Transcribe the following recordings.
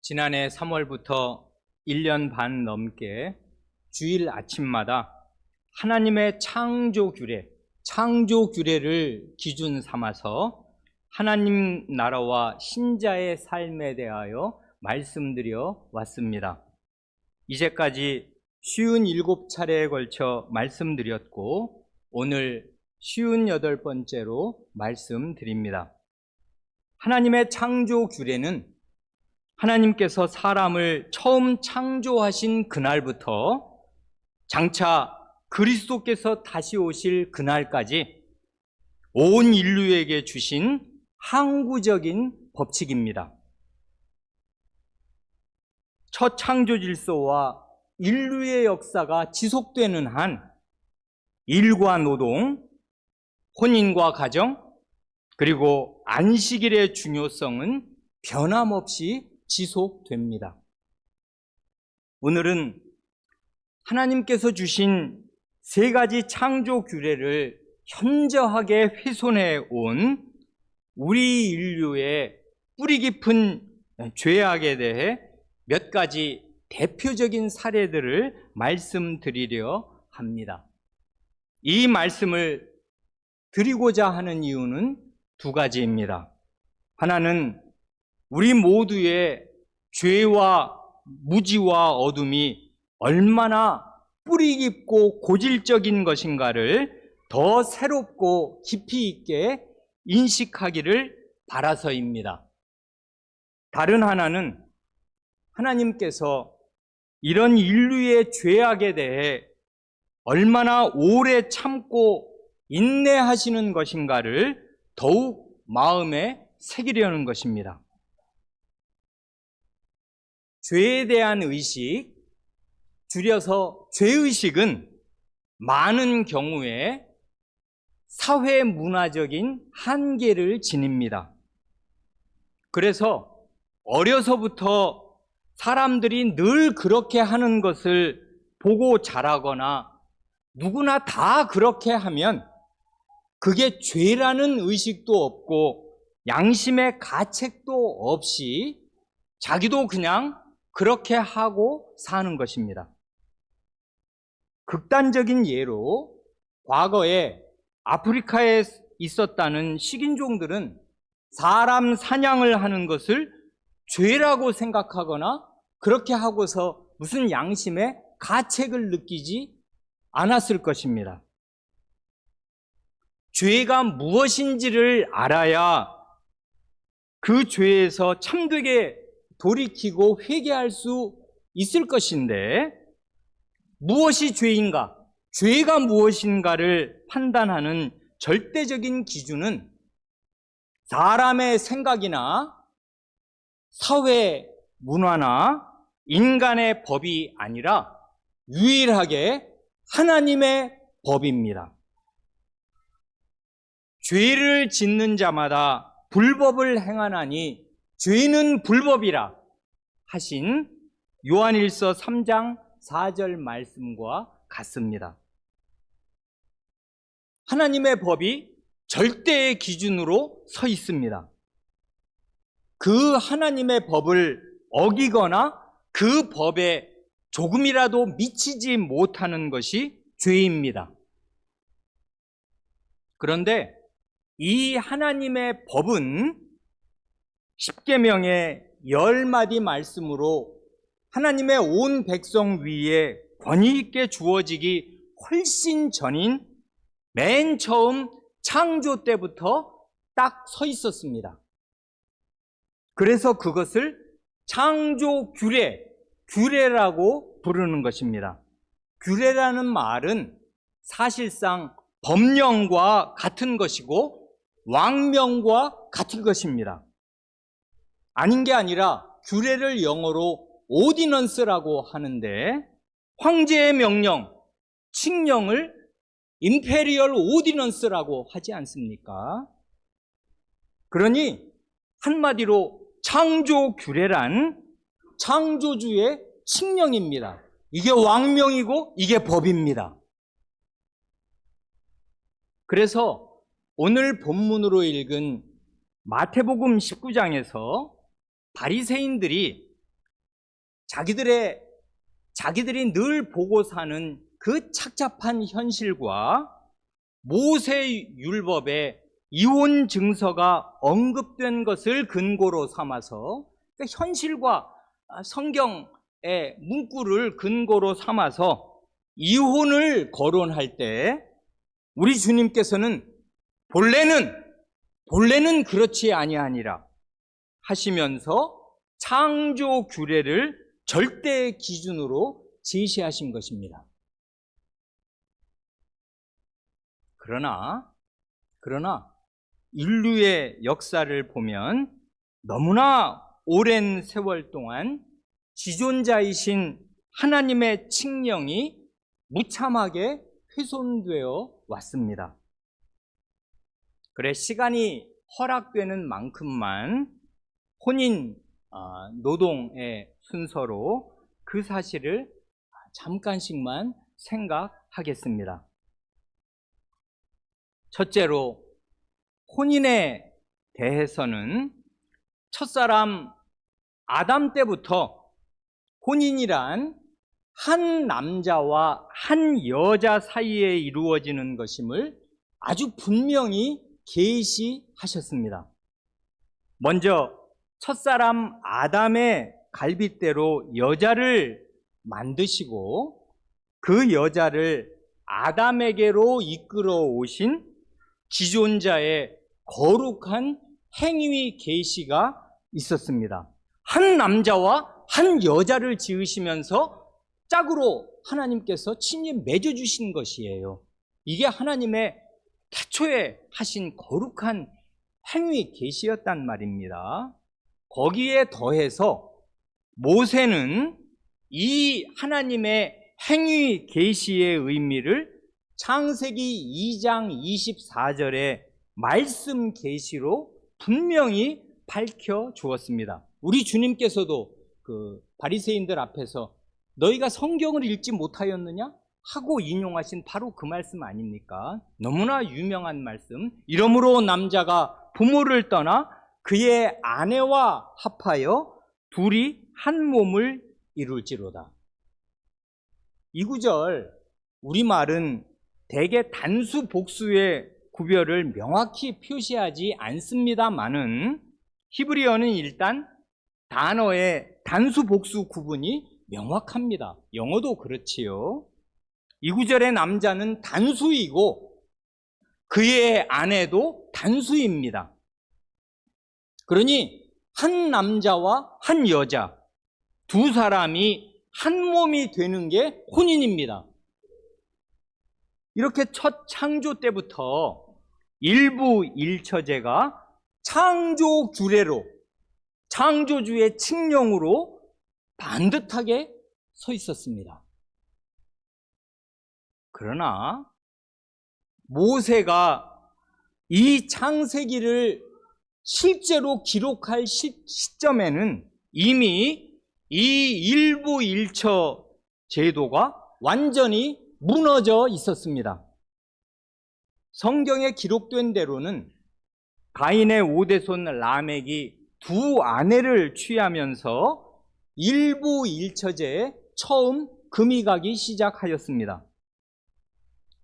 지난해 3월부터 1년 반 넘게 주일 아침마다 하나님의 창조 규례를 기준 삼아서 하나님 나라와 신자의 삶에 대하여 말씀드려 왔습니다. 이제까지 57차례에 걸쳐 말씀드렸고 오늘 58번째로 말씀드립니다. 하나님의 창조 규례는 하나님께서 사람을 처음 창조하신 그날부터 장차 그리스도께서 다시 오실 그날까지 온 인류에게 주신 항구적인 법칙입니다. 첫 창조 질서와 인류의 역사가 지속되는 한 일과 노동, 혼인과 가정, 그리고 안식일의 중요성은 변함없이 지속됩니다. 오늘은 하나님께서 주신 세 가지 창조 규례를 현저하게 훼손해 온 우리 인류의 뿌리 깊은 죄악에 대해 몇 가지 대표적인 사례들을 말씀드리려 합니다. 이 말씀을 드리고자 하는 이유는 두 가지입니다. 하나는 우리 모두의 죄와 무지와 어둠이 얼마나 뿌리 깊고 고질적인 것인가를 더 새롭고 깊이 있게 인식하기를 바라서입니다. 다른 하나는 하나님께서 이런 인류의 죄악에 대해 얼마나 오래 참고 인내하시는 것인가를 더욱 마음에 새기려는 것입니다. 죄에 대한 의식, 줄여서 죄의식은 많은 경우에 사회 문화적인 한계를 지닙니다. 그래서 어려서부터 사람들이 늘 그렇게 하는 것을 보고 자라거나 누구나 다 그렇게 하면 그게 죄라는 의식도 없고 양심의 가책도 없이 자기도 그냥 그렇게 하고 사는 것입니다. 극단적인 예로 과거에 아프리카에 있었다는 식인종들은 사람 사냥을 하는 것을 죄라고 생각하거나 그렇게 하고서 무슨 양심의 가책을 느끼지 않았을 것입니다. 죄가 무엇인지를 알아야 그 죄에서 참되게 돌이키고 회개할 수 있을 것인데 무엇이 죄인가, 죄가 무엇인가를 판단하는 절대적인 기준은 사람의 생각이나 사회 문화나 인간의 법이 아니라 유일하게 하나님의 법입니다. 죄를 짓는 자마다 불법을 행하나니 죄는 불법이라 하신 요한일서 3장 4절 말씀과 같습니다. 하나님의 법이 절대의 기준으로 서 있습니다. 그 하나님의 법을 어기거나 그 법에 조금이라도 미치지 못하는 것이 죄입니다. 그런데 이 하나님의 법은 십계명의 10마디 말씀으로 하나님의 온 백성 위에 권위 있게 주어지기 훨씬 전인 맨 처음 창조 때부터 딱 서 있었습니다. 그래서 그것을 창조 규례라고 부르는 것입니다. 규례라는 말은 사실상 법령과 같은 것이고 왕명과 같은 것입니다. 아닌 게 아니라 규례를 영어로 오디넌스라고 하는데 황제의 명령, 칙령을 임페리얼 오디넌스라고 하지 않습니까? 그러니 한마디로 창조 규례란 창조주의 칙령입니다. 이게 왕명이고 이게 법입니다. 그래서 오늘 본문으로 읽은 마태복음 19장에서 바리새인들이 자기들이 늘 보고 사는 그 착잡한 현실과 모세 율법에 이혼 증서가 언급된 것을 근거로 삼아서, 그러니까 현실과 성경의 문구를 근거로 삼아서 이혼을 거론할 때 우리 주님께서는 본래는 그렇지 아니하니라 하시면서 창조 규례를 절대 기준으로 제시하신 것입니다. 그러나 인류의 역사를 보면 너무나 오랜 세월 동안 지존자이신 하나님의 칙령이 무참하게 훼손되어 왔습니다. 그래, 시간이 허락되는 만큼만 혼인 노동의 순서로 그 사실을 잠깐씩만 생각하겠습니다. 첫째로, 혼인에 대해서는 첫사람 아담 때부터 혼인이란 한 남자와 한 여자 사이에 이루어지는 것임을 아주 분명히 계시하셨습니다. 먼저 첫사람 아담의 갈빗대로 여자를 만드시고 그 여자를 아담에게로 이끌어 오신 지존자의 거룩한 행위 계시가 있었습니다. 한 남자와 한 여자를 지으시면서 짝으로 하나님께서 친히 맺어주신 것이에요. 이게 하나님의 태초에 하신 거룩한 행위 계시였단 말입니다. 거기에 더해서 모세는 이 하나님의 행위 계시의 의미를 창세기 2장 24절의 말씀 계시로 분명히 밝혀 주었습니다. 우리 주님께서도 그 바리새인들 앞에서 너희가 성경을 읽지 못하였느냐? 하고 인용하신 바로 그 말씀 아닙니까? 너무나 유명한 말씀. 이러므로 남자가 부모를 떠나 그의 아내와 합하여 둘이 한 몸을 이룰지로다. 이 구절, 우리말은 대개 단수 복수의 구별을 명확히 표시하지 않습니다마는 히브리어는 일단 단어의 단수 복수 구분이 명확합니다. 영어도 그렇지요. 이 구절의 남자는 단수이고 그의 아내도 단수입니다. 그러니 한 남자와 한 여자 두 사람이 한 몸이 되는 게 혼인입니다. 이렇게 첫 창조 때부터 일부 일처제가 창조 규례로, 창조주의 칙령으로 반듯하게 서 있었습니다. 그러나 모세가 이 창세기를 실제로 기록할 시점에는 이미 이 일부 일처 제도가 완전히 무너져 있었습니다. 성경에 기록된 대로는 가인의 5대손 라멕이 두 아내를 취하면서 일부 일처제에 처음 금이 가기 시작하였습니다.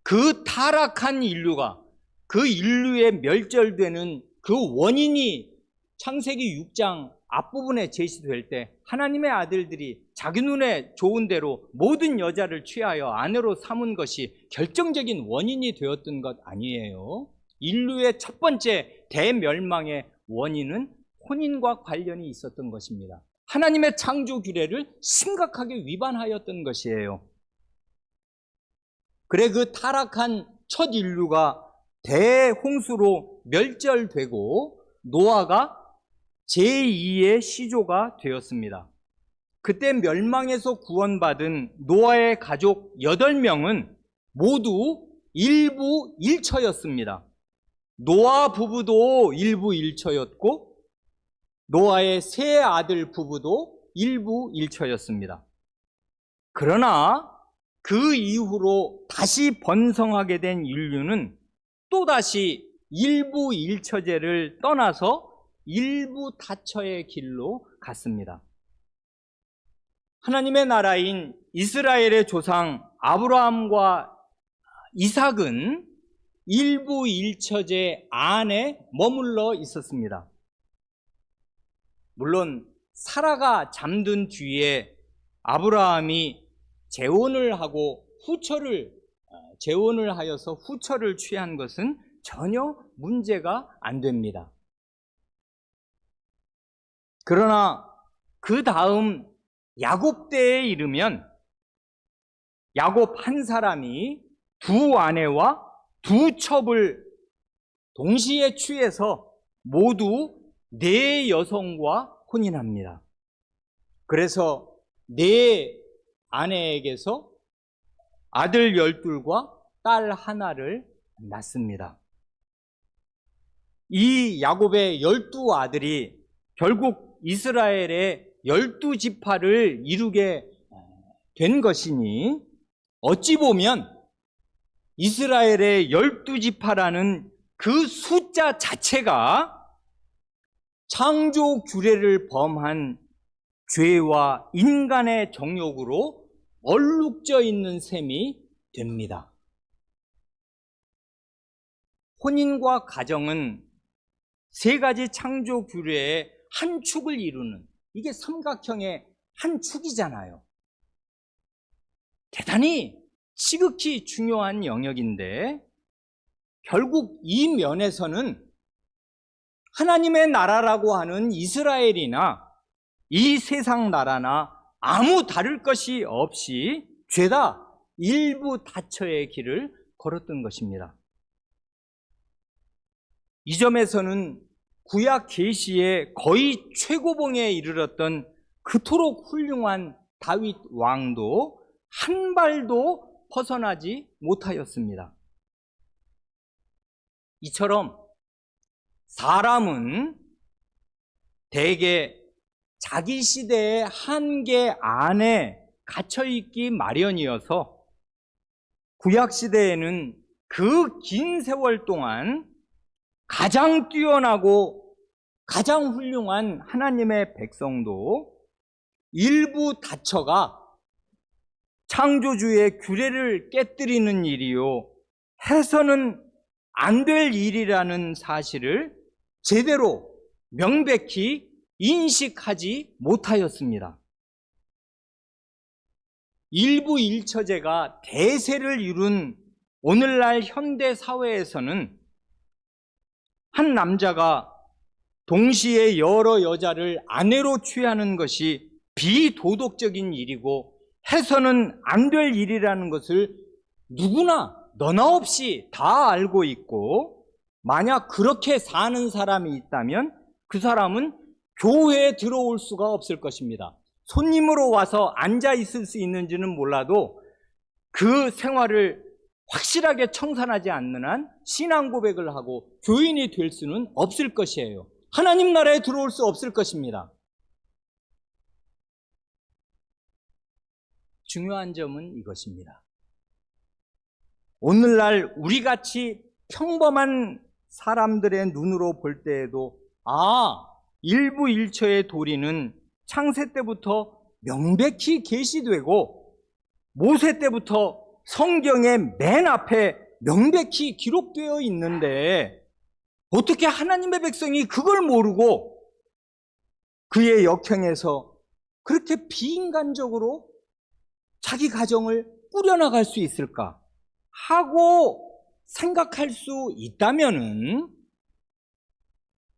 그 타락한 인류가, 그 인류에 멸절되는 그 원인이 창세기 6장 앞부분에 제시될 때 하나님의 아들들이 자기 눈에 좋은 대로 모든 여자를 취하여 아내로 삼은 것이 결정적인 원인이 되었던 것 아니에요. 인류의 첫 번째 대멸망의 원인은 혼인과 관련이 있었던 것입니다. 하나님의 창조 규례를 심각하게 위반하였던 것이에요. 그래, 그 타락한 첫 인류가 대홍수로 멸절되고 노아가 제2의 시조가 되었습니다. 그때 멸망에서 구원받은 노아의 가족 8명은 모두 일부 일처였습니다. 노아 부부도 일부 일처였고 노아의 세 아들 부부도 일부 일처였습니다. 그러나 그 이후로 다시 번성하게 된 인류는 또다시 일부 일처제를 떠나서 일부 다처의 길로 갔습니다. 하나님의 나라인 이스라엘의 조상 아브라함과 이삭은 일부 일처제 안에 머물러 있었습니다. 물론 사라가 잠든 뒤에 아브라함이 재혼을 하여서 후처를 취한 것은 전혀 문제가 안 됩니다. 그러나 그 다음 야곱 때에 이르면 야곱 한 사람이 두 아내와 두 첩을 동시에 취해서 모두 네 여성과 혼인합니다. 그래서 네 아내에게서 아들 12과 딸 하나를 낳습니다. 이 야곱의 12아들이 결국 이스라엘의 12지파를 이루게 된 것이니 어찌 보면 이스라엘의 12지파라는 그 숫자 자체가 창조 규례를 범한 죄와 인간의 정욕으로 얼룩져 있는 셈이 됩니다. 혼인과 가정은 세 가지 창조 규례의 한 축을 이루는, 이게 삼각형의 한 축이잖아요. 대단히 지극히 중요한 영역인데 결국 이 면에서는 하나님의 나라라고 하는 이스라엘이나 이 세상 나라나 아무 다를 것이 없이 죄다 일부 다처의 길을 걸었던 것입니다. 이 점에서는 구약 계시의 거의 최고봉에 이르렀던 그토록 훌륭한 다윗 왕도 한 발도 벗어나지 못하였습니다. 이처럼 사람은 대개 자기 시대의 한계 안에 갇혀있기 마련이어서 구약 시대에는 그 긴 세월 동안 가장 뛰어나고 가장 훌륭한 하나님의 백성도 일부 다처가 창조주의 규례를 깨뜨리는 일이요 해서는 안 될 일이라는 사실을 제대로 명백히 인식하지 못하였습니다. 일부 일처제가 대세를 이룬 오늘날 현대 사회에서는 한 남자가 동시에 여러 여자를 아내로 취하는 것이 비도덕적인 일이고 해서는 안 될 일이라는 것을 누구나 너나 없이 다 알고 있고, 만약 그렇게 사는 사람이 있다면 그 사람은 교회에 들어올 수가 없을 것입니다. 손님으로 와서 앉아 있을 수 있는지는 몰라도 그 생활을 확실하게 청산하지 않는 한 신앙 고백을 하고 교인이 될 수는 없을 것이에요. 하나님 나라에 들어올 수 없을 것입니다. 중요한 점은 이것입니다. 오늘날 우리같이 평범한 사람들의 눈으로 볼 때에도 일부 일처의 도리는 창세 때부터 명백히 계시되고 모세 때부터 성경의 맨 앞에 명백히 기록되어 있는데 어떻게 하나님의 백성이 그걸 모르고 그의 역행에서 그렇게 비인간적으로 자기 가정을 꾸려나갈 수 있을까 하고 생각할 수 있다면은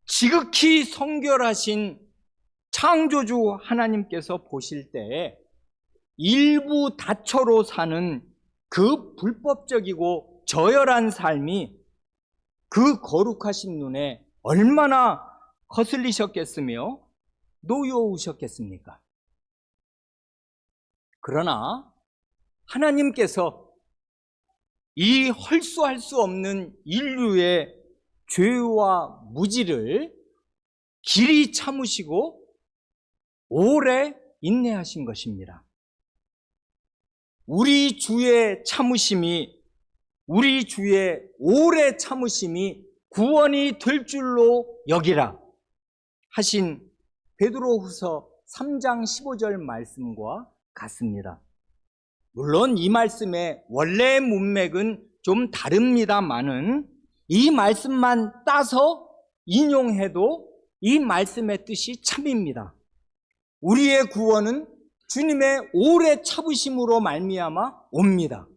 지극히 성결하신 창조주 하나님께서 보실 때 일부 다처로 사는 그 불법적이고 저열한 삶이 그 거룩하신 눈에 얼마나 거슬리셨겠으며 노여우셨겠습니까? 그러나 하나님께서 이 헐수할 수 없는 인류의 죄와 무지를 길이 참으시고 오래 인내하신 것입니다. 우리 주의 참으심이, 우리 주의 오래 참으심이 구원이 될 줄로 여기라 하신 베드로후서 3장 15절 말씀과 같습니다. 물론 이 말씀의 원래의 문맥은 좀 다릅니다만은 이 말씀만 따서 인용해도 이 말씀의 뜻이 참입니다. 우리의 구원은 주님의 오래 참으심으로 말미암아 옵니다.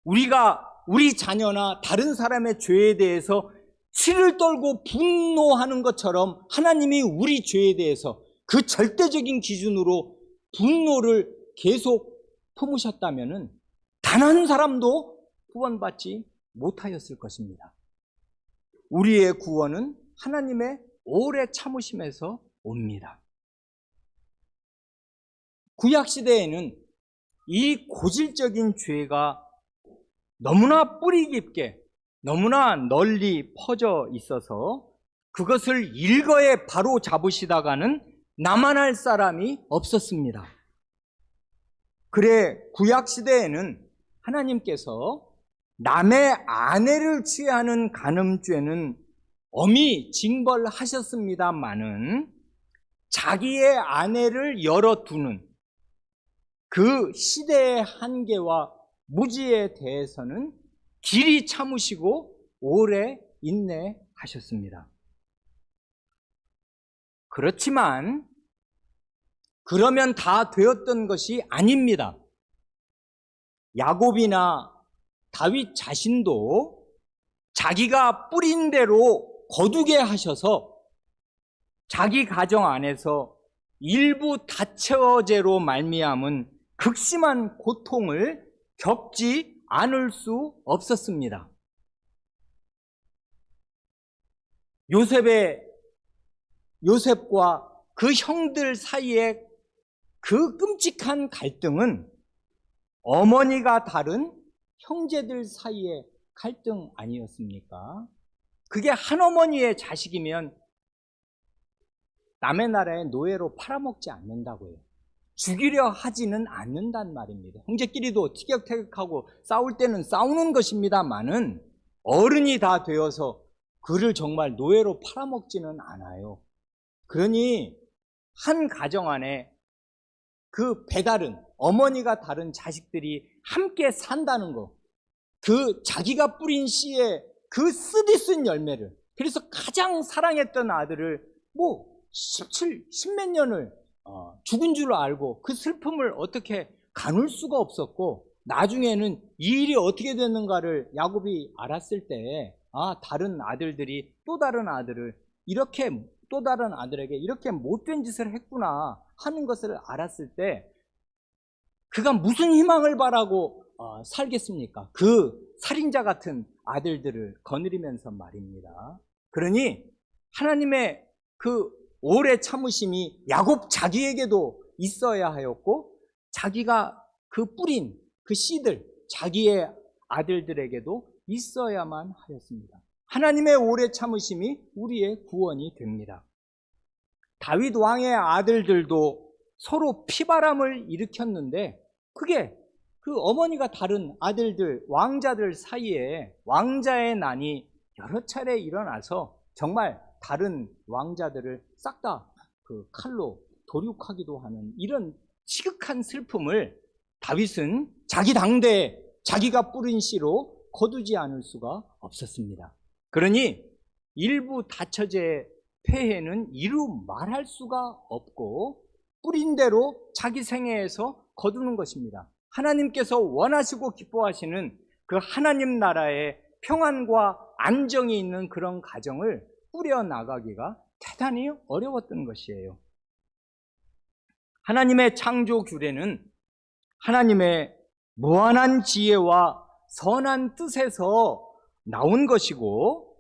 우리 자녀나 다른 사람의 죄에 대해서 치를 떨고 분노하는 것처럼 하나님이 우리 죄에 대해서 그 절대적인 기준으로 분노를 계속 품으셨다면 단 한 사람도 구원받지 못하였을 것입니다. 우리의 구원은 하나님의 오래 참으심에서 옵니다. 구약시대에는 이 고질적인 죄가 너무나 뿌리 깊게 너무나 널리 퍼져 있어서 그것을 일거에 바로 잡으시다가는 나만할 사람이 없었습니다. 그래 구약시대에는 하나님께서 남의 아내를 취하는 간음죄는 엄히 징벌하셨습니다마는 자기의 아내를 열어두는 그 시대의 한계와 무지에 대해서는 길이 참으시고 오래 인내하셨습니다. 그렇지만 그러면 다 되었던 것이 아닙니다. 야곱이나 다윗 자신도 자기가 뿌린 대로 거두게 하셔서 자기 가정 안에서 일부 다처제로 말미암은 극심한 고통을 겪지 않을 수 없었습니다. 요셉과 그 형들 사이의 그 끔찍한 갈등은 어머니가 다른 형제들 사이의 갈등 아니었습니까? 그게 한 어머니의 자식이면 남의 나라의 노예로 팔아먹지 않는다고요. 죽이려 하지는 않는단 말입니다. 형제끼리도 티격태격하고 싸울 때는 싸우는 것입니다만은 어른이 다 되어서 그를 정말 노예로 팔아먹지는 않아요. 그러니 한 가정 안에 그 배다른 어머니가 다른 자식들이 함께 산다는 거, 그 자기가 뿌린 씨의 그 쓰디쓴 열매를, 그래서 가장 사랑했던 아들을 10몇 년을 죽은 줄 알고 그 슬픔을 어떻게 가눌 수가 없었고, 나중에는 이 일이 어떻게 됐는가를 야곱이 알았을 때 다른 아들들이 또 다른 아들을 이렇게 또 다른 아들에게 이렇게 못된 짓을 했구나 하는 것을 알았을 때 그가 무슨 희망을 바라고 살겠습니까? 그 살인자 같은 아들들을 거느리면서 말입니다. 그러니 하나님의 그 오래 참으심이 야곱 자기에게도 있어야 하였고, 자기가 그 뿌린 그 씨들, 자기의 아들들에게도 있어야만 하였습니다. 하나님의 오래 참으심이 우리의 구원이 됩니다. 다윗 왕의 아들들도 서로 피바람을 일으켰는데 그게 그 어머니가 다른 아들들, 왕자들 사이에 왕자의 난이 여러 차례 일어나서 정말 다른 왕자들을 싹 다 그 칼로 도륙하기도 하는 이런 지극한 슬픔을 다윗은 자기 당대에 자기가 뿌린 씨로 거두지 않을 수가 없었습니다. 그러니 일부 다처제의 폐해는 이루 말할 수가 없고 뿌린 대로 자기 생애에서 거두는 것입니다. 하나님께서 원하시고 기뻐하시는 그 하나님 나라의 평안과 안정이 있는 그런 가정을 꾸려나가기가 대단히 어려웠던 것이에요. 하나님의 창조 규례는 하나님의 무한한 지혜와 선한 뜻에서 나온 것이고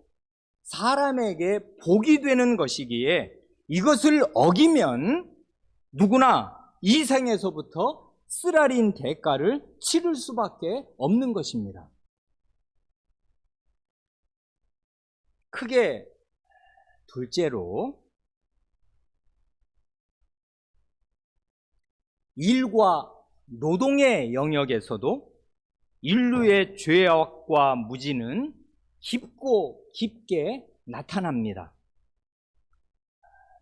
사람에게 복이 되는 것이기에 이것을 어기면 누구나 이 생에서부터 쓰라린 대가를 치를 수밖에 없는 것입니다. 크게 둘째로 일과 노동의 영역에서도 인류의 죄악과 무지는 깊고 깊게 나타납니다.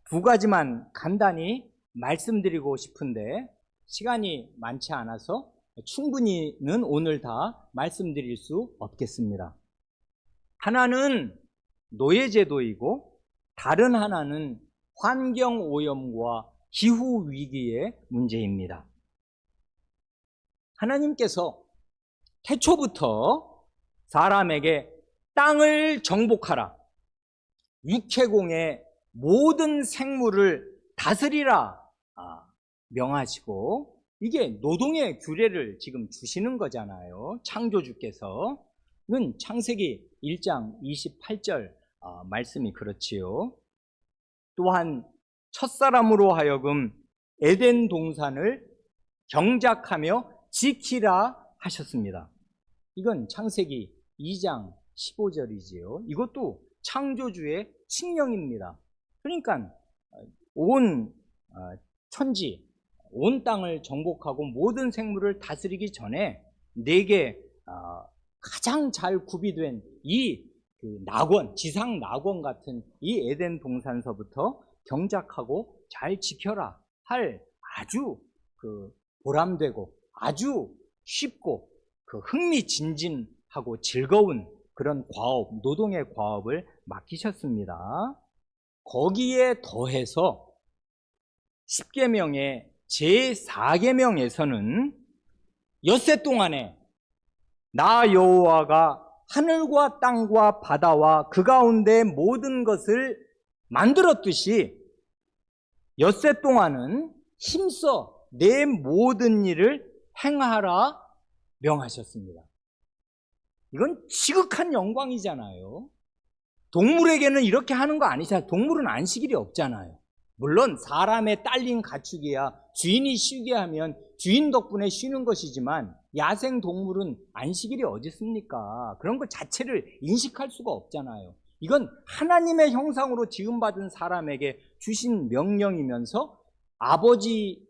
두 가지만 간단히 말씀드리고 싶은데, 시간이 많지 않아서 충분히는 오늘 다 말씀드릴 수 없겠습니다. 하나는 노예제도이고 다른 하나는 환경오염과 기후위기의 문제입니다. 하나님께서 태초부터 사람에게 땅을 정복하라, 육해공의 모든 생물을 다스리라 명하시고, 이게 노동의 규례를 지금 주시는 거잖아요. 창조주께서는 창세기 1장 28절 말씀이 그렇지요. 또한 첫사람으로 하여금 에덴 동산을 경작하며 지키라 하셨습니다. 이건 창세기 2장 15절이지요. 이것도 창조주의 칙령입니다. 그러니까 온 천지, 온 땅을 정복하고 모든 생물을 다스리기 전에 내게 가장 잘 구비된 이 낙원, 지상 낙원 같은 이 에덴 동산서부터 경작하고 잘 지켜라 할 아주 보람되고 아주 쉽고 흥미진진하고 즐거운 그런 과업, 노동의 과업을 맡기셨습니다. 거기에 더해서 10계명의 제4계명에서는 엿새 동안에 나 여호와가 하늘과 땅과 바다와 그 가운데 모든 것을 만들었듯이 엿새 동안은 힘써 내 모든 일을 행하라 명하셨습니다. 이건 지극한 영광이잖아요. 동물에게는 이렇게 하는 거 아니잖아요. 동물은 안식일이 없잖아요. 물론 사람의 딸린 가축이야 주인이 쉬게 하면 주인 덕분에 쉬는 것이지만 야생 동물은 안식일이 어디 있습니까? 그런 것 자체를 인식할 수가 없잖아요. 이건 하나님의 형상으로 지음받은 사람에게 주신 명령이면서 아버지의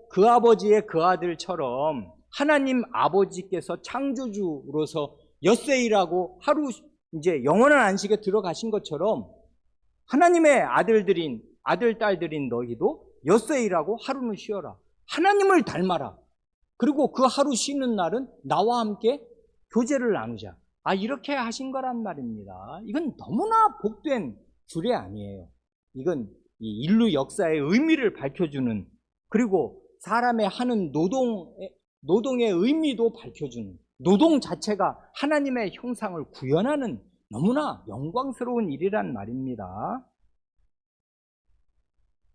그 아들처럼 하나님 아버지께서 창조주로서 엿새일하고 하루 이제 영원한 안식에 들어가신 것처럼 하나님의 아들 딸들인 너희도 엿새일하고 하루는 쉬어라. 하나님을 닮아라. 그리고 그 하루 쉬는 날은 나와 함께 교제를 나누자. 이렇게 하신 거란 말입니다. 이건 너무나 복된 규례 아니에요. 이건 이 인류 역사의 의미를 밝혀주는, 그리고 사람의 하는 노동의 의미도 밝혀주는, 노동 자체가 하나님의 형상을 구현하는 너무나 영광스러운 일이란 말입니다.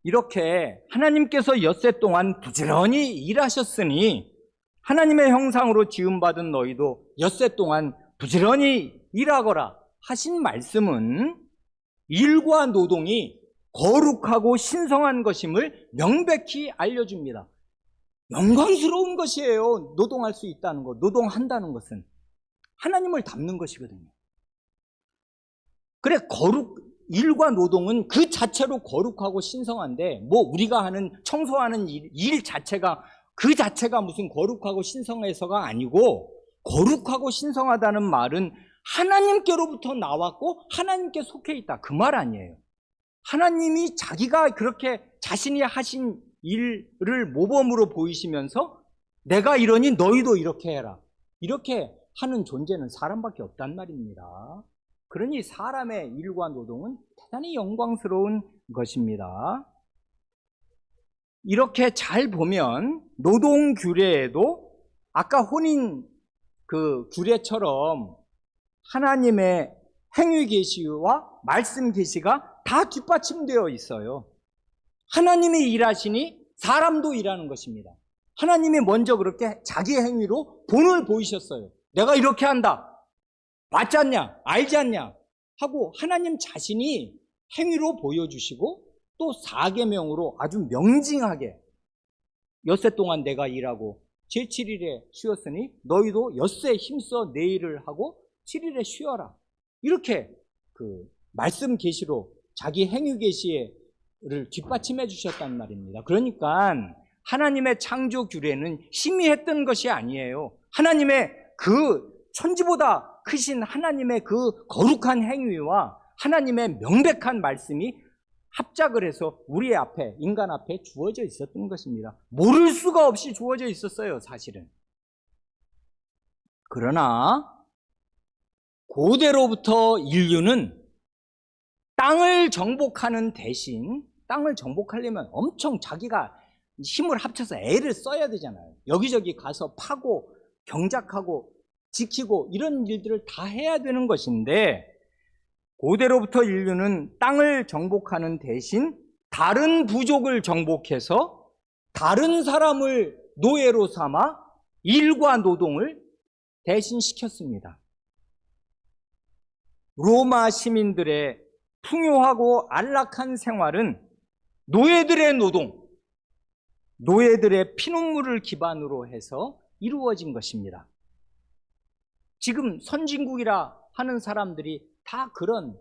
이렇게 하나님께서 엿새 동안 부지런히 일하셨으니 하나님의 형상으로 지음받은 너희도 엿새 동안 부지런히 일하거라 하신 말씀은 일과 노동이 거룩하고 신성한 것임을 명백히 알려줍니다. 영광스러운 것이에요. 노동할 수 있다는 것, 노동한다는 것은 하나님을 닮는 것이거든요. 그래, 일과 노동은 그 자체로 거룩하고 신성한데, 우리가 하는 청소하는 일 자체가 그 자체가 무슨 거룩하고 신성해서가 아니고, 거룩하고 신성하다는 말은 하나님께로부터 나왔고 하나님께 속해 있다, 그 말 아니에요. 하나님이 자기가 그렇게 자신이 하신 일을 모범으로 보이시면서 내가 이러니 너희도 이렇게 해라, 이렇게 하는 존재는 사람밖에 없단 말입니다. 그러니 사람의 일과 노동은 대단히 영광스러운 것입니다. 이렇게 잘 보면 노동 규례에도 아까 혼인 규례처럼 하나님의 행위 계시와 말씀 계시가 다 뒷받침되어 있어요. 하나님이 일하시니 사람도 일하는 것입니다. 하나님이 먼저 그렇게 자기 행위로 본을 보이셨어요. 내가 이렇게 한다. 맞지 않냐? 알지 않냐? 하고 하나님 자신이 행위로 보여주시고, 또 4계명으로 아주 명징하게 엿새 동안 내가 일하고 제7일에 쉬었으니 너희도 엿새 힘써 내 일을 하고 7일에 쉬어라. 이렇게 말씀 계시로 자기 행위 계시를 뒷받침해 주셨단 말입니다. 그러니까 하나님의 창조 규례는 희미했던 것이 아니에요. 하나님의 천지보다 크신 하나님의 거룩한 행위와 하나님의 명백한 말씀이 합작을 해서 우리 앞에, 인간 앞에 주어져 있었던 것입니다. 모를 수가 없이 주어져 있었어요, 사실은. 그러나 고대로부터 인류는 땅을 정복하는 대신, 땅을 정복하려면 엄청 자기가 힘을 합쳐서 애를 써야 되잖아요. 여기저기 가서 파고 경작하고 지키고 이런 일들을 다 해야 되는 것인데, 고대로부터 인류는 땅을 정복하는 대신 다른 부족을 정복해서 다른 사람을 노예로 삼아 일과 노동을 대신 시켰습니다. 로마 시민들의 풍요하고 안락한 생활은 노예들의 노동, 노예들의 피눈물을 기반으로 해서 이루어진 것입니다. 지금 선진국이라 하는 사람들이 다 그런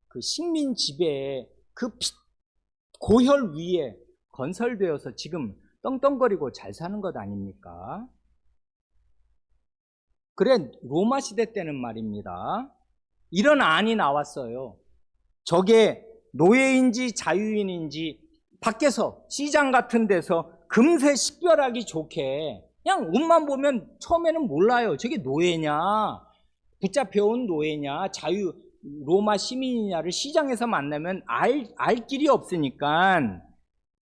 그 식민 지배의 그 고혈 위에 건설되어서 지금 떵떵거리고 잘 사는 것 아닙니까? 그래, 로마 시대 때는 말입니다, 이런 안이 나왔어요. 저게 노예인지 자유인인지 밖에서 시장 같은 데서 금세 식별하기 좋게 그냥 옷만 보면 처음에는 몰라요. 저게 노예냐, 붙잡혀온 노예냐, 로마 시민이냐를 시장에서 만나면 알 길이 없으니까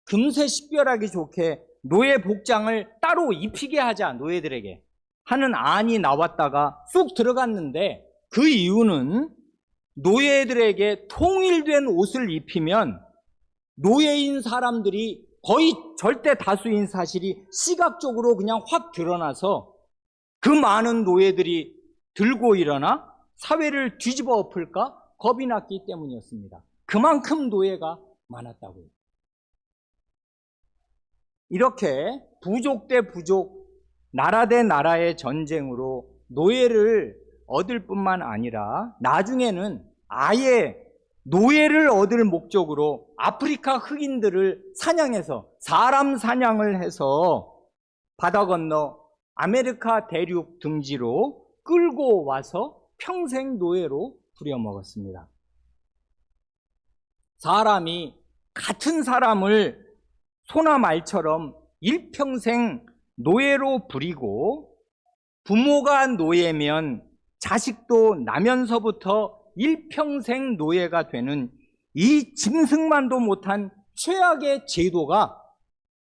금세 식별하기 좋게 노예 복장을 따로 입히게 하자, 노예들에게 하는 안이 나왔다가 쑥 들어갔는데, 그 이유는 노예들에게 통일된 옷을 입히면 노예인 사람들이 거의 절대 다수인 사실이 시각적으로 그냥 확 드러나서 그 많은 노예들이 들고 일어나 사회를 뒤집어 엎을까 겁이 났기 때문이었습니다. 그만큼 노예가 많았다고요. 이렇게 부족 대 부족, 나라 대 나라의 전쟁으로 노예를 얻을 뿐만 아니라 나중에는 아예 노예를 얻을 목적으로 아프리카 흑인들을 사냥해서, 사람 사냥을 해서 바다 건너 아메리카 대륙 등지로 끌고 와서 평생 노예로 부려먹었습니다. 사람이 같은 사람을 소나 말처럼 일평생 노예로 부리고, 부모가 노예면 자식도 나면서부터 일평생 노예가 되는 이 짐승만도 못한 최악의 제도가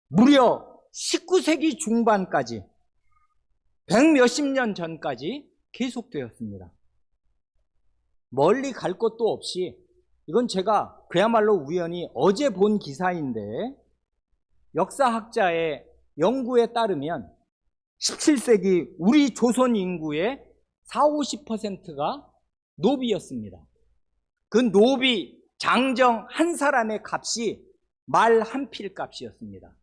무려 19세기 중반까지, 100몇십 년 전까지 계속되었습니다. 멀리 갈 것도 없이, 이건 제가 그야말로 우연히 어제 본 기사인데, 역사학자의 연구에 따르면 17세기 우리 조선 인구의 40~50%가 노비였습니다. 그 노비 장정 한 사람의 값이 말 한 필 값이었습니다.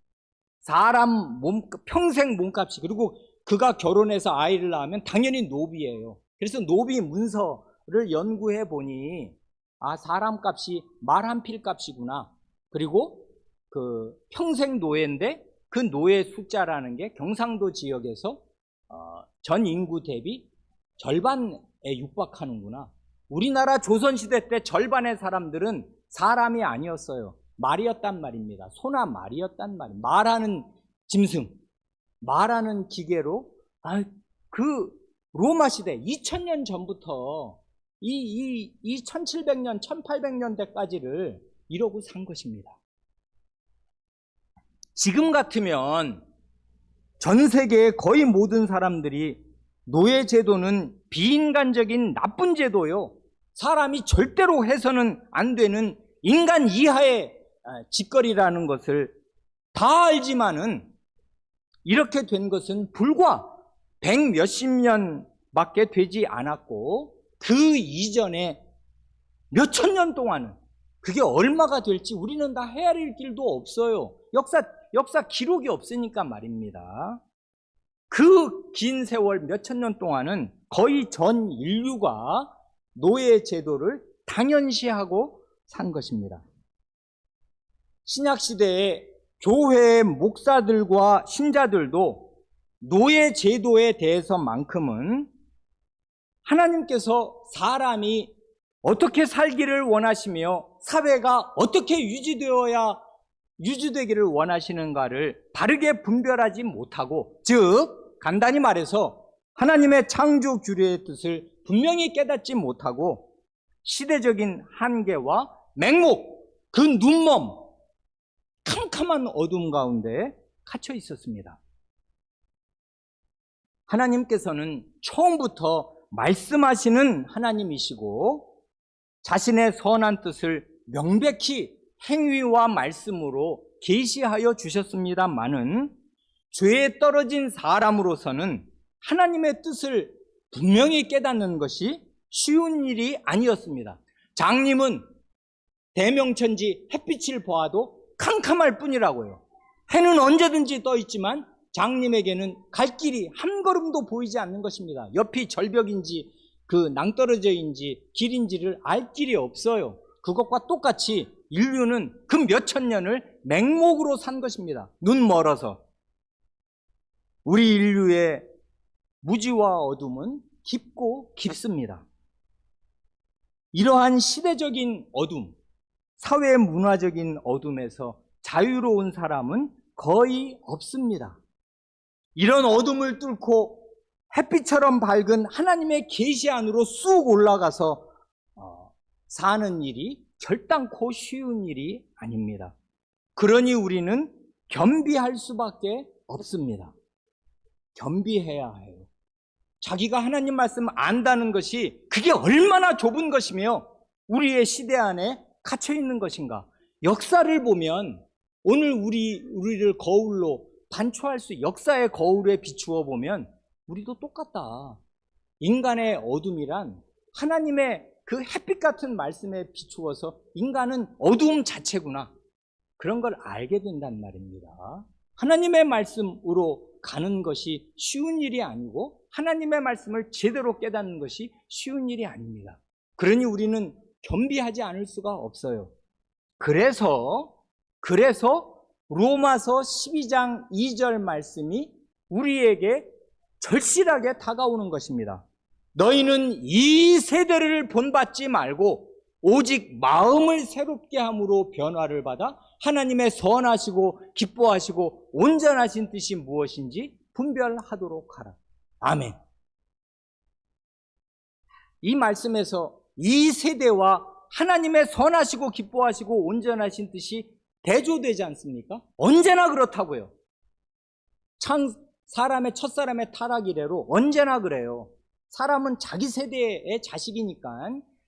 사람 평생 몸값이. 그리고 그가 결혼해서 아이를 낳으면 당연히 노비예요. 그래서 노비 문서를 연구해 보니, 아, 사람 값이 말 한 필 값이구나. 그리고 그 평생 노예인데 그 노예 숫자라는 게 경상도 지역에서 전 인구 대비 절반에 육박하는구나. 우리나라 조선시대 때 절반의 사람들은 사람이 아니었어요. 말이었단 말입니다. 소나 말이었단 말이에요. 말하는 짐승, 말하는 기계로. 그 로마 시대 2000년 전부터 이 1700년, 1800년대까지를 이러고 산 것입니다. 지금 같으면 전 세계의 거의 모든 사람들이 노예 제도는 비인간적인 나쁜 제도요, 사람이 절대로 해서는 안 되는 인간 이하의 짓거리라는 것을 다 알지만은, 이렇게 된 것은 불과 100몇십 년밖에 되지 않았고, 그 이전에 몇천 년 동안은 그게 얼마가 될지 우리는 다 헤아릴 길도 없어요. 역사 기록이 없으니까 말입니다. 그 긴 세월, 몇천 년 동안은 거의 전 인류가 노예 제도를 당연시하고 산 것입니다. 신약시대의 교회의 목사들과 신자들도 노예 제도에 대해서만큼은 하나님께서 사람이 어떻게 살기를 원하시며 사회가 어떻게 유지되기를 원하시는가를 바르게 분별하지 못하고, 즉 간단히 말해서 하나님의 창조 규례의 뜻을 분명히 깨닫지 못하고 시대적인 한계와 맹목, 그 눈먼 캄캄한 어둠 가운데 갇혀 있었습니다. 하나님께서는 처음부터 말씀하시는 하나님이시고 자신의 선한 뜻을 명백히 행위와 말씀으로 계시하여 주셨습니다마는 죄에 떨어진 사람으로서는 하나님의 뜻을 분명히 깨닫는 것이 쉬운 일이 아니었습니다. 장님은 대명천지 햇빛을 보아도 캄캄할 뿐이라고요. 해는 언제든지 떠 있지만 장님에게는 갈 길이 한 걸음도 보이지 않는 것입니다. 옆이 절벽인지 그 낭떠러져인지 길인지를 알 길이 없어요. 그것과 똑같이 인류는 그 몇천 년을 맹목으로 산 것입니다. 눈 멀어서. 우리 인류의 무지와 어둠은 깊고 깊습니다. 이러한 시대적인 어둠, 사회 문화적인 어둠에서 자유로운 사람은 거의 없습니다. 이런 어둠을 뚫고 햇빛처럼 밝은 하나님의 계시 안으로 쑥 올라가서 사는 일이 결단코 쉬운 일이 아닙니다. 그러니 우리는 겸비할 수밖에 없습니다. 겸비해야 해요. 자기가 하나님 말씀 안다는 것이 그게 얼마나 좁은 것이며 우리의 시대 안에 갇혀 있는 것인가. 역사를 보면 오늘 우리를 거울로 반추할 역사의 거울에 비추어 보면 우리도 똑같다. 인간의 어둠이란 하나님의 그 햇빛 같은 말씀에 비추어서 인간은 어두움 자체구나. 그런 걸 알게 된단 말입니다. 하나님의 말씀으로 가는 것이 쉬운 일이 아니고 하나님의 말씀을 제대로 깨닫는 것이 쉬운 일이 아닙니다. 그러니 우리는 겸비하지 않을 수가 없어요. 그래서 로마서 12장 2절 말씀이 우리에게 절실하게 다가오는 것입니다. 너희는 이 세대를 본받지 말고 오직 마음을 새롭게 함으로 변화를 받아 하나님의 선하시고 기뻐하시고 온전하신 뜻이 무엇인지 분별하도록 하라. 아멘. 이 말씀에서 이 세대와 하나님의 선하시고 기뻐하시고 온전하신 뜻이 대조되지 않습니까? 언제나 그렇다고요. 첫사람의 타락 이래로 언제나 그래요. 사람은 자기 세대의 자식이니까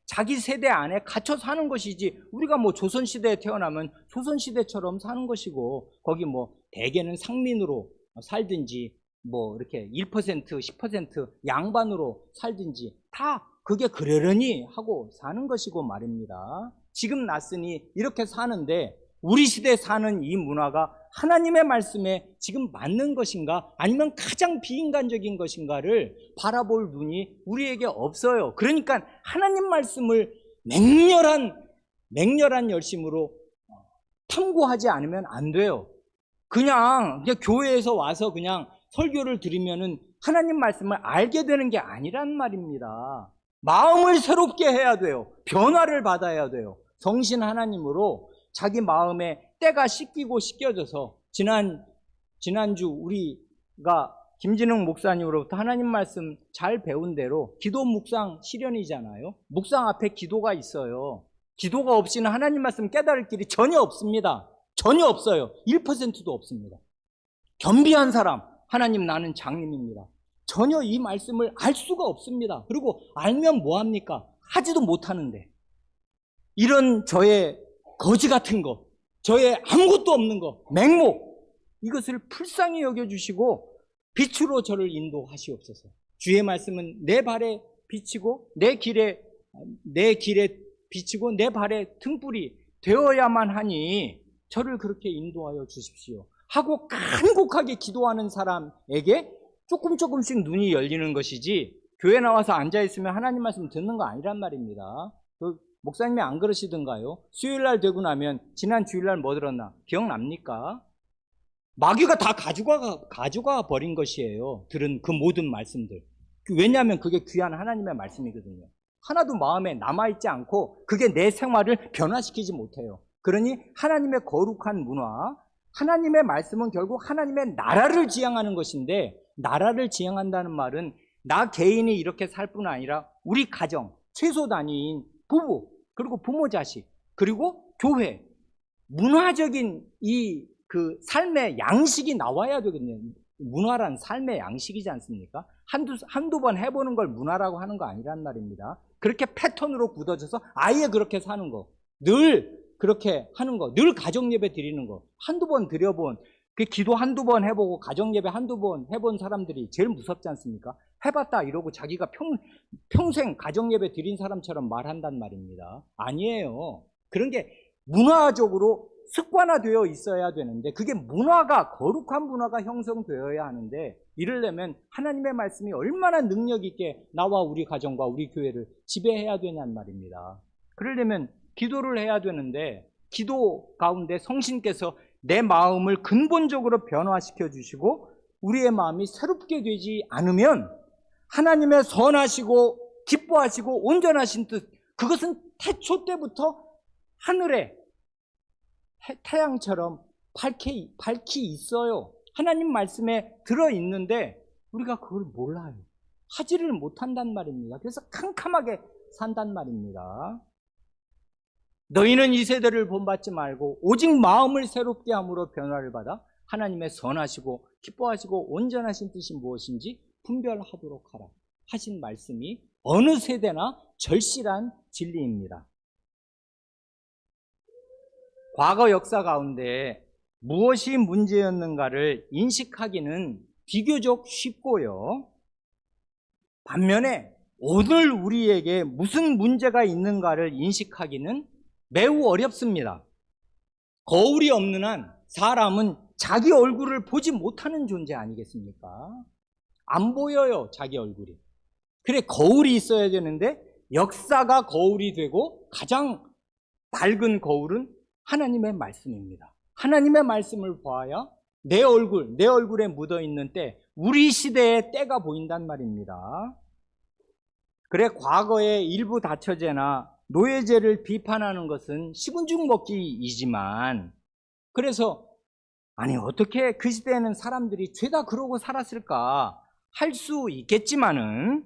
자기 세대 안에 갇혀 사는 것이지, 우리가 뭐 조선시대에 태어나면 조선시대처럼 사는 것이고, 거기 뭐 대개는 상민으로 살든지 뭐 이렇게 1%, 10% 양반으로 살든지 다 그게 그러려니 하고 사는 것이고 말입니다. 지금 났으니 이렇게 사는데 우리 시대에 사는 이 문화가 하나님의 말씀에 지금 맞는 것인가 아니면 가장 비인간적인 것인가를 바라볼 눈이 우리에게 없어요. 그러니까 하나님 말씀을 맹렬한 열심으로 탐구하지 않으면 안 돼요. 그냥 교회에서 와서 그냥 설교를 들으면은 하나님 말씀을 알게 되는 게 아니란 말입니다. 마음을 새롭게 해야 돼요. 변화를 받아야 돼요. 성신 하나님으로 자기 마음에 때가 씻겨져서 지난주 우리가 김진흥 목사님으로부터 하나님 말씀 잘 배운 대로 기도 묵상 실현이잖아요. 묵상 앞에 기도가 있어요. 기도가 없이는 하나님 말씀 깨달을 길이 전혀 없습니다. 전혀 없어요. 1%도 없습니다. 겸비한 사람, 하나님 나는 장님입니다. 전혀 이 말씀을 알 수가 없습니다. 그리고 알면 뭐합니까? 하지도 못하는데. 이런 저의 거지 같은 거, 저의 아무것도 없는 거, 맹목, 이것을 불쌍히 여겨주시고 빛으로 저를 인도하시옵소서. 주의 말씀은 내 발에 비치고 내 길에 비치고 내 발에 등불이 되어야만 하니 저를 그렇게 인도하여 주십시오 하고 간곡하게 기도하는 사람에게 조금씩 눈이 열리는 것이지, 교회 나와서 앉아있으면 하나님 말씀 듣는 거 아니란 말입니다. 목사님이 안 그러시던가요? 수요일날 되고 나면 지난 주일날 뭐 들었나? 기억납니까? 마귀가 다 가져가 버린 것이에요. 들은 그 모든 말씀들. 왜냐하면 그게 귀한 하나님의 말씀이거든요. 하나도 마음에 남아있지 않고 그게 내 생활을 변화시키지 못해요. 그러니 하나님의 거룩한 문화, 하나님의 말씀은 결국 하나님의 나라를 지향하는 것인데, 나라를 지향한다는 말은 나 개인이 이렇게 살 뿐 아니라 우리 가정, 최소 단위인 부부, 그리고 부모 자식, 그리고 교회, 문화적인 그 삶의 양식이 나와야 되거든요. 문화란 삶의 양식이지 않습니까? 한두 번 해보는 걸 문화라고 하는 거 아니란 말입니다. 그렇게 패턴으로 굳어져서 아예 그렇게 사는 거, 늘 그렇게 하는 거, 늘 가정예배 드리는 거, 한두 번 드려본, 그 기도 한두 번 해보고 가정예배 한두 번 해본 사람들이 제일 무섭지 않습니까? 해봤다 이러고 자기가 평생 가정예배 드린 사람처럼 말한단 말입니다. 아니에요. 그런 게 문화적으로 습관화되어 있어야 되는데, 그게 문화가, 거룩한 문화가 형성되어야 하는데, 이러려면 하나님의 말씀이 얼마나 능력 있게 나와 우리 가정과 우리 교회를 지배해야 되냔 말입니다. 그러려면 기도를 해야 되는데, 기도 가운데 성신께서 내 마음을 근본적으로 변화시켜 주시고 우리의 마음이 새롭게 되지 않으면 하나님의 선하시고 기뻐하시고 온전하신 뜻, 그것은 태초 때부터 하늘에 태양처럼 밝히 있어요. 하나님 말씀에 들어있는데 우리가 그걸 몰라요. 하지를 못한단 말입니다. 그래서 캄캄하게 산단 말입니다. 너희는 이 세대를 본받지 말고 오직 마음을 새롭게 함으로 변화를 받아 하나님의 선하시고 기뻐하시고 온전하신 뜻이 무엇인지 분별하도록 하라 하신 말씀이 어느 세대나 절실한 진리입니다. 과거 역사 가운데 무엇이 문제였는가를 인식하기는 비교적 쉽고요. 반면에 오늘 우리에게 무슨 문제가 있는가를 인식하기는 매우 어렵습니다. 거울이 없는 한 사람은 자기 얼굴을 보지 못하는 존재 아니겠습니까? 안 보여요, 자기 얼굴이. 그래, 거울이 있어야 되는데 역사가 거울이 되고 가장 밝은 거울은 하나님의 말씀입니다. 하나님의 말씀을 보아야 내 얼굴에 묻어있는 때, 우리 시대의 때가 보인단 말입니다. 그래, 과거의 일부 다처제나 노예제를 비판하는 것은 식은죽 먹기이지만, 그래서 아니 어떻게 그 시대에는 사람들이 죄다 그러고 살았을까 할 수 있겠지만은,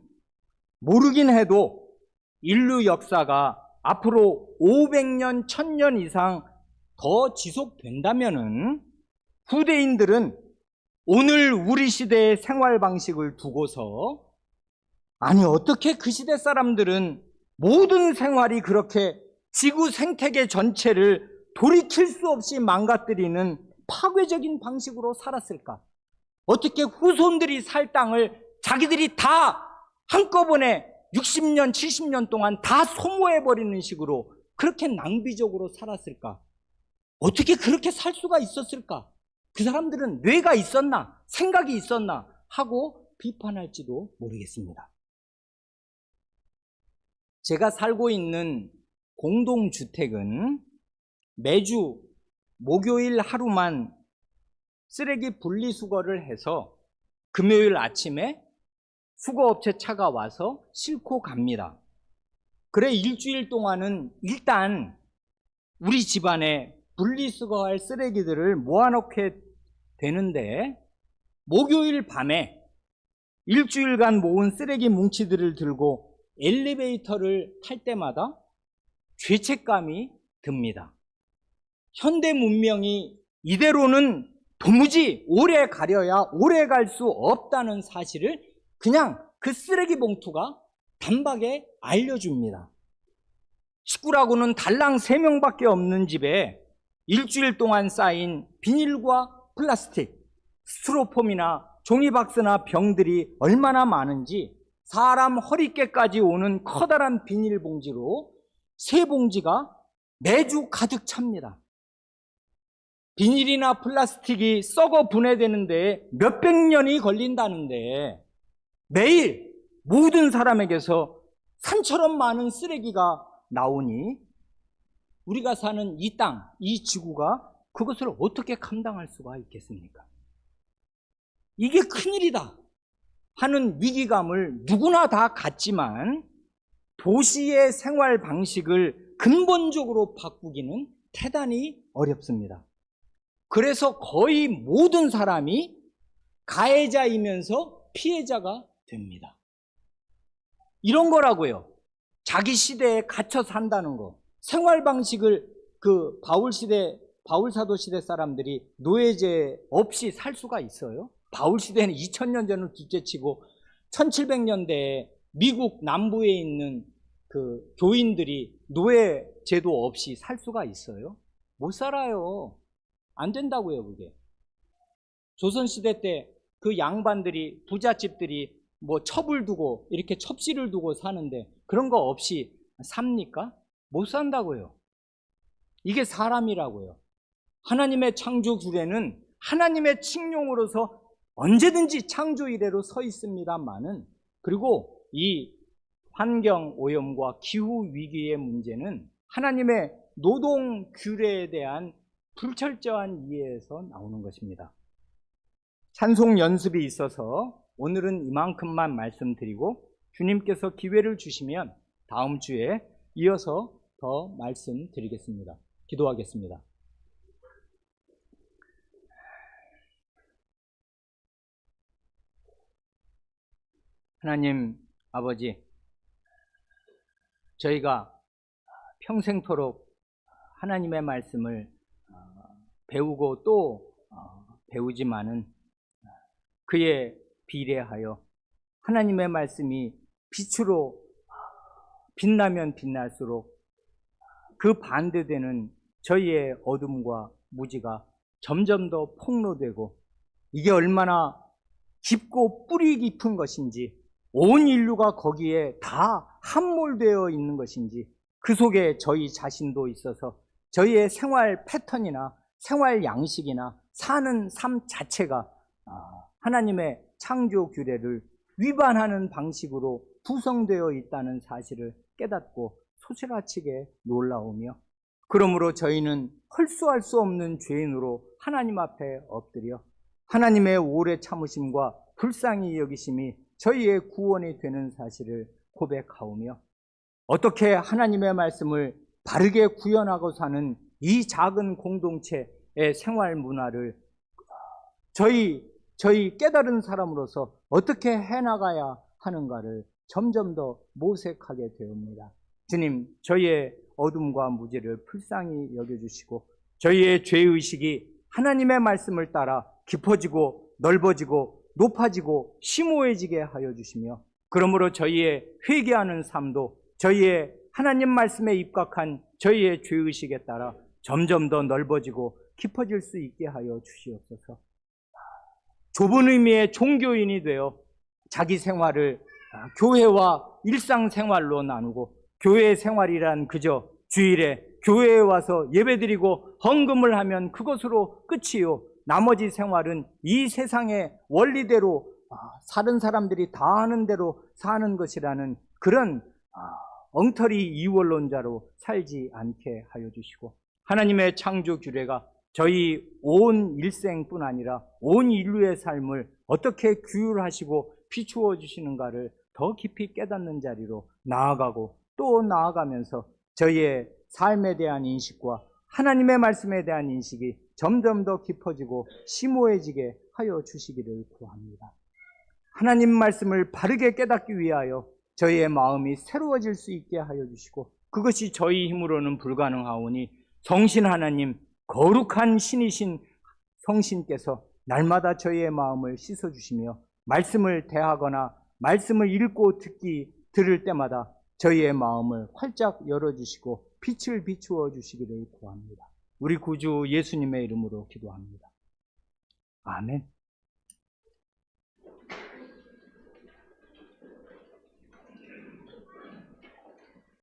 모르긴 해도 인류 역사가 앞으로 500년, 1000년 이상 더 지속된다면은 후대인들은 오늘 우리 시대의 생활 방식을 두고서, 아니 어떻게 그 시대 사람들은 모든 생활이 그렇게 지구 생태계 전체를 돌이킬 수 없이 망가뜨리는 파괴적인 방식으로 살았을까? 어떻게 후손들이 살 땅을 자기들이 다 한꺼번에 60년, 70년 동안 다 소모해버리는 식으로 그렇게 낭비적으로 살았을까? 어떻게 그렇게 살 수가 있었을까? 그 사람들은 뇌가 있었나? 생각이 있었나? 하고 비판할지도 모르겠습니다. 제가 살고 있는 공동주택은 매주 목요일 하루만 쓰레기 분리수거를 해서 금요일 아침에 수거업체 차가 와서 싣고 갑니다. 그래, 일주일 동안은 일단 우리 집안에 분리수거할 쓰레기들을 모아놓게 되는데, 목요일 밤에 일주일간 모은 쓰레기 뭉치들을 들고 엘리베이터를 탈 때마다 죄책감이 듭니다. 현대 문명이 이대로는 도무지 오래 가려야 오래 갈 수 없다는 사실을 그냥 그 쓰레기 봉투가 단박에 알려줍니다. 식구라고는 달랑 3명밖에 없는 집에 일주일 동안 쌓인 비닐과 플라스틱, 스티로폼이나 종이박스나 병들이 얼마나 많은지 사람 허리께까지 오는 커다란 비닐봉지로 3봉지가 매주 가득 찹니다. 비닐이나 플라스틱이 썩어 분해되는데 몇백 년이 걸린다는데, 매일 모든 사람에게서 산처럼 많은 쓰레기가 나오니 우리가 사는 이 땅, 이 지구가 그것을 어떻게 감당할 수가 있겠습니까? 이게 큰일이다 하는 위기감을 누구나 다 갖지만, 도시의 생활 방식을 근본적으로 바꾸기는 대단히 어렵습니다. 그래서 거의 모든 사람이 가해자이면서 피해자가 됩니다. 이런 거라고요. 자기 시대에 갇혀 산다는 거. 생활 방식을 바울 사도 시대 사람들이 노예제 없이 살 수가 있어요? 바울 시대는 2000년 전을 둘째치고 1700년대에 미국 남부에 있는 그 교인들이 노예 제도 없이 살 수가 있어요? 못 살아요. 안 된다고요, 그게. 조선시대 때 그 양반들이, 부잣집들이 뭐 첩을 두고, 이렇게 첩시를 두고 사는데 그런 거 없이 삽니까? 못 산다고요. 이게 사람이라고요. 하나님의 창조 규례는 하나님의 칙령으로서 언제든지 창조 이래로 서 있습니다만은, 그리고 이 환경 오염과 기후 위기의 문제는 하나님의 노동 규례에 대한 불철저한 이해에서 나오는 것입니다. 찬송 연습이 있어서 오늘은 이만큼만 말씀드리고, 주님께서 기회를 주시면 다음 주에 이어서 더 말씀드리겠습니다. 기도하겠습니다. 하나님 아버지, 저희가 평생토록 하나님의 말씀을 배우고 또 배우지만은 그에 비례하여 하나님의 말씀이 빛으로 빛나면 빛날수록 그 반대되는 저희의 어둠과 무지가 점점 더 폭로되고, 이게 얼마나 깊고 뿌리 깊은 것인지, 온 인류가 거기에 다 함몰되어 있는 것인지, 그 속에 저희 자신도 있어서 저희의 생활 패턴이나 생활 양식이나 사는 삶 자체가 하나님의 창조 규례를 위반하는 방식으로 구성되어 있다는 사실을 깨닫고 소스라치게 놀라우며, 그러므로 저희는 헐수할 수 없는 죄인으로 하나님 앞에 엎드려 하나님의 오래 참으심과 불쌍히 여기심이 저희의 구원이 되는 사실을 고백하오며, 어떻게 하나님의 말씀을 바르게 구현하고 사는 이 작은 공동체의 생활 문화를 저희 깨달은 사람으로서 어떻게 해나가야 하는가를 점점 더 모색하게 되옵니다. 주님, 저희의 어둠과 무지를 불쌍히 여겨주시고, 저희의 죄의식이 하나님의 말씀을 따라 깊어지고 넓어지고 높아지고 심오해지게 하여 주시며, 그러므로 저희의 회개하는 삶도 저희의 하나님 말씀에 입각한 저희의 죄의식에 따라 점점 더 넓어지고 깊어질 수 있게 하여 주시옵소서. 좁은 의미의 종교인이 되어 자기 생활을 교회와 일상생활로 나누고, 교회 생활이란 그저 주일에 교회에 와서 예배드리고 헌금을 하면 그것으로 끝이요, 나머지 생활은 이 세상의 원리대로 다른 사람들이 다 하는 대로 사는 것이라는 그런 엉터리 이원론자로 살지 않게 하여 주시고, 하나님의 창조 규례가 저희 온 일생뿐 아니라 온 인류의 삶을 어떻게 규율하시고 비추어 주시는가를 더 깊이 깨닫는 자리로 나아가고 또 나아가면서 저희의 삶에 대한 인식과 하나님의 말씀에 대한 인식이 점점 더 깊어지고 심오해지게 하여 주시기를 구합니다. 하나님 말씀을 바르게 깨닫기 위하여 저희의 마음이 새로워질 수 있게 하여 주시고, 그것이 저희 힘으로는 불가능하오니 성신 하나님, 거룩한 신이신 성신께서 날마다 저희의 마음을 씻어주시며 말씀을 대하거나 말씀을 읽고 들을 때마다 저희의 마음을 활짝 열어주시고 빛을 비추어 주시기를 구합니다. 우리 구주 예수님의 이름으로 기도합니다. 아멘.